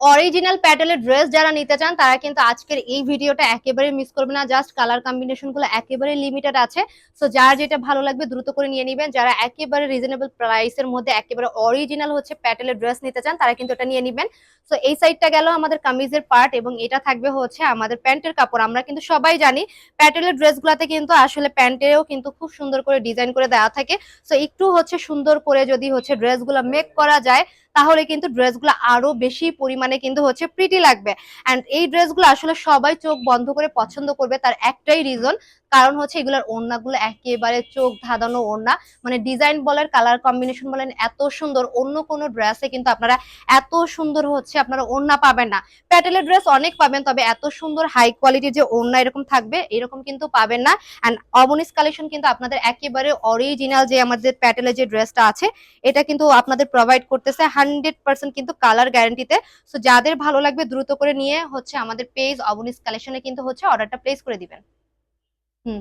Original প্যাটেলের dress যারা নিতে চান তারা কিন্তু আজকের এই ভিডিওটা একেবারে মিস করবে না। জাস্ট কালার কম্বিনেশন গুলো একেবারে লিমিটেড আছে। সো যার যেটা ভালো লাগবে দ্রুত করে নিয়ে নিবেন। যারা একেবারে রিজনেবল প্রাইসের মধ্যে একেবারে অরিজিনাল হচ্ছে প্যাটেলের ড্রেস নিতে চান তারা কিন্তু এটা নিয়ে নিবেন। সো এই সাইডটা গেল আমাদের কামিজের পার্ট এবং এটা থাকবে হচ্ছে আমাদের প্যান্টের কাপড়। আমরা কিন্তু সবাই জানি প্যাটেলের ড্রেসগুলোতে কিন্তু আসলে প্যান্টেও কিন্তু খুব সুন্দর করে ডিজাইন করে দেওয়া থাকে। সো একটু হচ্ছে সুন্দর করে যদি হচ্ছে ড্রেসগুলো মেক করা যায় তাহলে কিন্তু ড্রেসগুলো আরো বেশি পরিমাণে কিন্তু হচ্ছে প্রিটি লাগবে। এন্ড এই ড্রেসগুলো আসলে সবাই চোখ বন্ধ করে পছন্দ করবে, তার একটাই রিজন, কারণ হচ্ছে এগুলোর ওড়নাগুলো একেবারে চোখ ধাঁধানো ওড়না। মানে ডিজাইন বলেন, কালার কম্বিনেশন বলেন, এত সুন্দর। অন্য কোনো ড্রেসে কিন্তু আপনারা এত সুন্দর হচ্ছে আপনারা ওড়না পাবেন না। প্যাটেলের ড্রেস অনেক পাবেন, তবে এত সুন্দর হাই কোয়ালিটির যে ওড়না এরকম থাকবে এরকম কিন্তু পাবেন না। এন্ড অবনিস কালেকশন কিন্তু আপনাদের একেবারে অরিজিনাল যে আমাদের প্যাটেলের যে ড্রেসটা আছে এটা কিন্তু আপনাদের প্রোভাইড করতেছে 100% কিন্তু কালার গ্যারান্টিতে। সো যাদের ভালো লাগবে দ্রুত করে নিয়ে হচ্ছে আমাদের পেজ অবনিস কালেকশনে কিন্তু হচ্ছে অর্ডারটা প্লেস করে দিবেন। হুম।